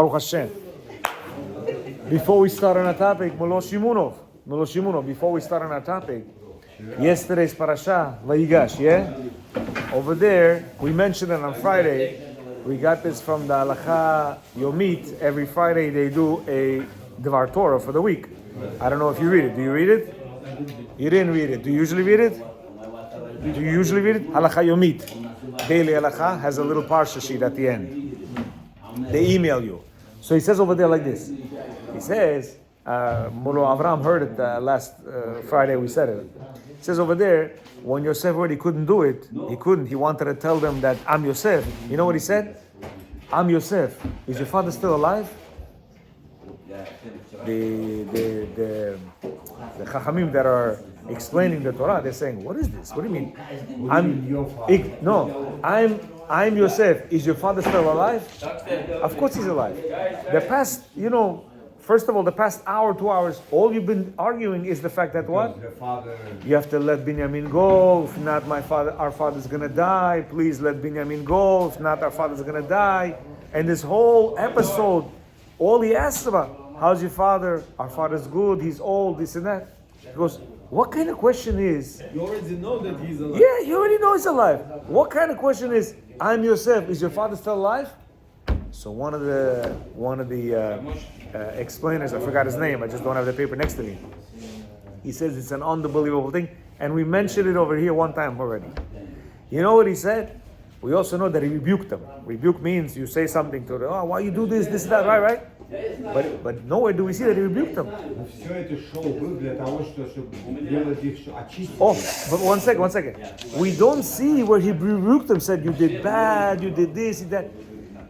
Baruch Hashem. Before we start on our topic, before we start on our topic, yesterday's Parashat Vayigash, yeah? Over there, we mentioned it on Friday. We got this from the Halacha Yomit. Every Friday they do a Devar Torah for the week. I don't know if you read it. Do you read it? You didn't read it. Do you usually read it? Halacha Yomit. Daily Halacha has a little parsha sheet at the end. They email you. So he says over there like this. He says, Molo Avram heard it last Friday, we said it. He says over there, when Yoseph already couldn't do it, he wanted to tell them that I'm Yoseph. You know what he said? I'm Yosef. Is your father still alive? The Chachamim that are explaining the Torah, they're saying, what is this? What do you mean? I'm Yosef. Is your father still alive? Of course he's alive. The past, first of all, the past hour, 2 hours, all you've been arguing is the fact that what? You have to let Binyamin go. If not, our father's going to die. Please let Binyamin go. If not, our father's going to die. And this whole episode, all he asks about, how's your father? Our father's good. He's old, this and that. He goes, what kind of question is? You already know that he's alive. Yeah, you already know he's alive. What kind of question is, I'm Yosef, is your father still alive? So one of the explainers, I forgot his name, I just don't have the paper next to me. He says it's an unbelievable thing, and we mentioned it over here one time already. You know what he said? We also know that he rebuked them. Rebuke means you say something to them, why you do this, that, right? But nowhere do we see that he rebuked them. Oh, but one second. We don't see where he rebuked them, said you did bad, you did this, you did that.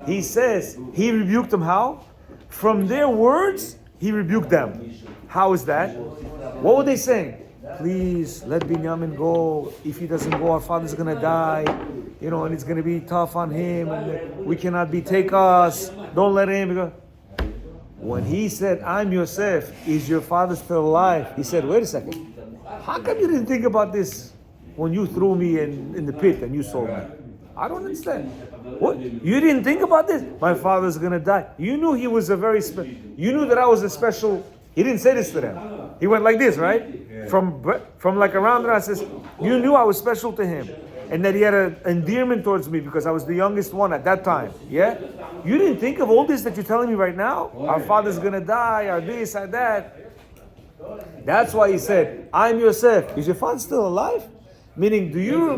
He says he rebuked them how? From their words, he rebuked them. How is that? What were they saying? Please let Binyamin go. If he doesn't go, our father's going to die. And it's going to be tough on him. And we cannot take us. Don't let him go. When he said, I'm Yosef, is your father still alive? He said, wait a second. How come you didn't think about this when you threw me in the pit and you sold me? I don't understand. What? You didn't think about this? My father's going to die. You knew he was you knew that I was a special. He didn't say this to them. He went like this, right? Yeah. From like around there, I says, you knew I was special to him. And that he had an endearment towards me because I was the youngest one at that time. Yeah? You didn't think of all this that you're telling me right now? Our father's going to die, or this, or that. That's why he said, I'm Yosef. Is your father still alive? Meaning, do you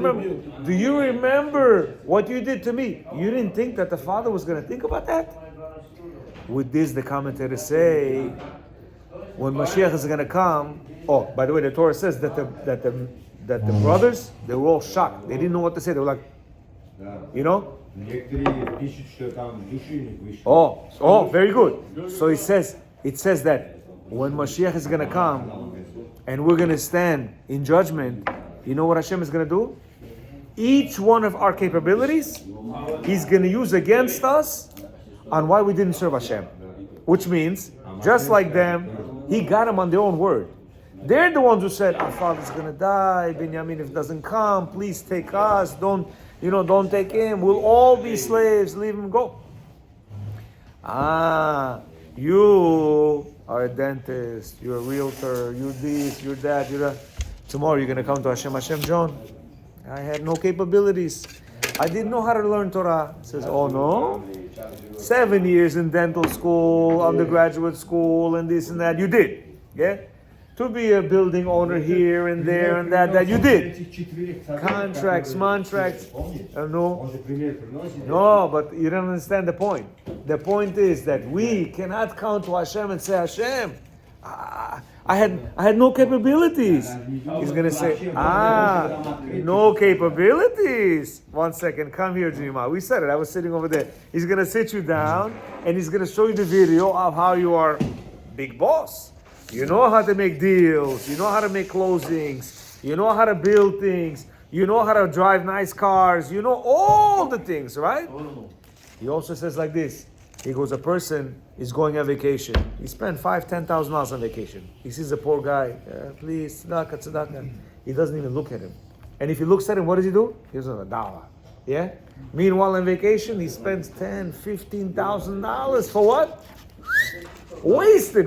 remember what you did to me? You didn't think that the father was going to think about that? With this, the commentators say, when Mashiach is going to come, by the way, the Torah says that the brothers, they were all shocked. They didn't know what to say. They were like, very good. So it says that when Mashiach is going to come and we're going to stand in judgment, you know what Hashem is going to do? Each one of our capabilities, He's going to use against us on why we didn't serve Hashem. Which means, just like them, He got them on their own word. They're the ones who said, our father's going to die, Binyamin, if doesn't come, please take us, don't take him, we'll all be slaves, leave him go. You are a dentist, you're a realtor, you're this, you're that, you're that. Tomorrow you're going to come to Hashem, John, I had no capabilities. I didn't know how to learn Torah. He says, oh no? 7 years in dental school, undergraduate school, and this and that. You did. Yeah? To be a building owner here and there and that you did. Contracts. No, but you don't understand the point. The point is that we cannot come to Hashem and say, Hashem, I had no capabilities. He's going to say, no capabilities. 1 second, come here, Jima. We said it, I was sitting over there. He's going to sit you down and he's going to show you the video of how you are big boss. You know how to make deals. You know how to make closings. You know how to build things. You know how to drive nice cars. You know all the things, right? He also says like this. He goes, a person is going on vacation. He spent $5,000-$10,000 on vacation. He sees a poor guy. Please, tzedakah. He doesn't even look at him. And if he looks at him, what does he do? He gives him $1. Yeah? Meanwhile, on vacation, he spends $10,000, $15,000 for what? Wasted.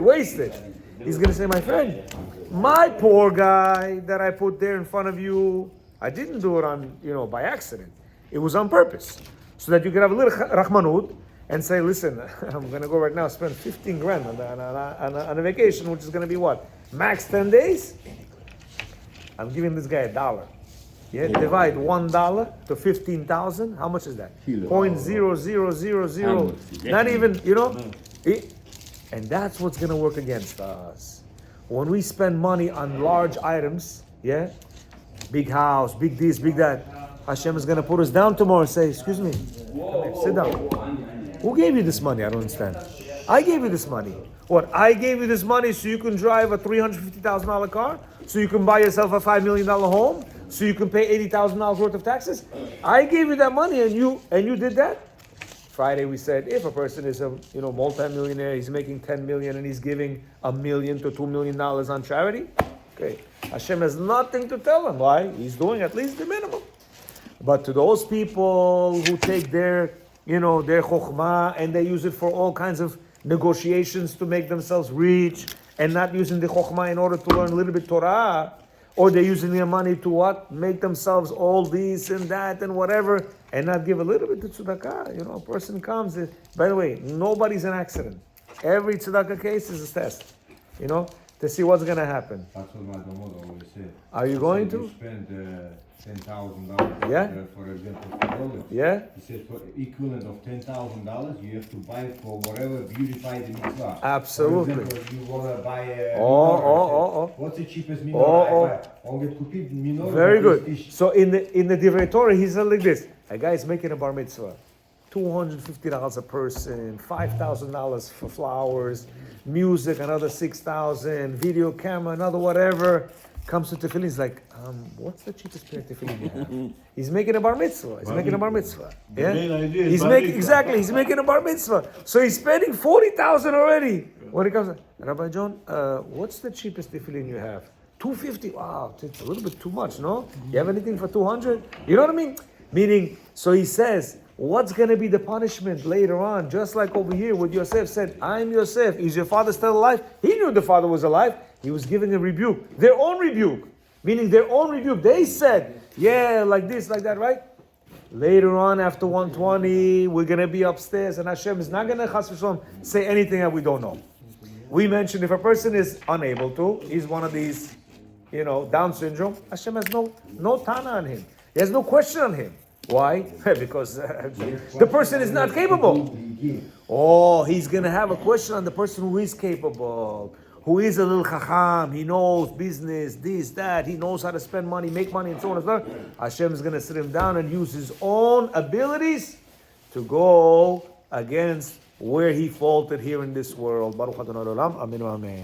He's going to say, my friend, my poor guy that I put there in front of you, I didn't do it on, by accident. It was on purpose. So that you can have a little rahmanut and say, listen, I'm going to go right now spend 15 grand on a vacation, which is going to be what? Max 10 days? I'm giving this guy $1. Yeah, divide $1 to 15,000. How much is that? 0.0000. Not even, and that's what's gonna work against us. When we spend money on large items, yeah, big house, big this, big that, Hashem is gonna put us down tomorrow and say, excuse me, come here, sit down. Who gave you this money? I don't understand. I gave you this money. What? I gave you this money so you can drive a $350,000 car? So you can buy yourself a $5 million home? So you can pay $80,000 worth of taxes? I gave you that money and you did that? Friday we said, if a person is a multi-millionaire, he's making 10 million and he's giving $1 million to $2 million on charity, okay, Hashem has nothing to tell him. Why? He's doing at least the minimum. But to those people who take their chokhmah and they use it for all kinds of negotiations to make themselves rich and not using the chokhmah in order to learn a little bit Torah, or they're using their money to what? Make themselves all this and that and whatever, and not give a little bit to tzedakah. A person comes. By the way, nobody's an accident. Every tzedakah case is a test. To see what's going to happen. That's what my grandmother always said. Are you going to? You spend $10,000, yeah? For example, for dollars. Yeah? He said for equivalent of $10,000, you have to buy it for whatever beautifies the mitzvah. Absolutely. For example, you want to buy a menorah. What's the cheapest menorah I buy? Very good. So in the Divrei Torah, he said like this: a guy is making a bar mitzvah, $250 a person, $5,000 for flowers, music another $6,000, video camera another whatever. Comes to tefillin, he's like, what's the cheapest pair of tefillin you have? He's making a bar mitzvah. He's making a bar mitzvah. Yeah? He's making a bar mitzvah. So he's spending $40,000 already. When he comes, Rabbi John, what's the cheapest tefillin you have? $250. Wow, it's a little bit too much, no? You have anything for $200? You know what I mean? Meaning, so he says, what's going to be the punishment later on? Just like over here, what Yoseph said, I'm Yoseph. Is your father still alive? He knew the father was alive. He was giving a rebuke. Their own rebuke. Meaning their own rebuke. They said, yeah, like this, like that, right? Later on, after 120, we're going to be upstairs, and Hashem is not going to chas v'shalom say anything that we don't know. We mentioned if a person is unable to, he's one of these, Down syndrome, Hashem has no tana on him. He has no question on him. Why? Because the person is not capable. Oh, he's going to have a question on the person who is capable, who is a little chacham, he knows business, this, that, he knows how to spend money, make money, and so on and so forth. Hashem is going to sit him down and use his own abilities to go against where he faulted here in this world. Baruch Adonai Olam, Amen, Amen.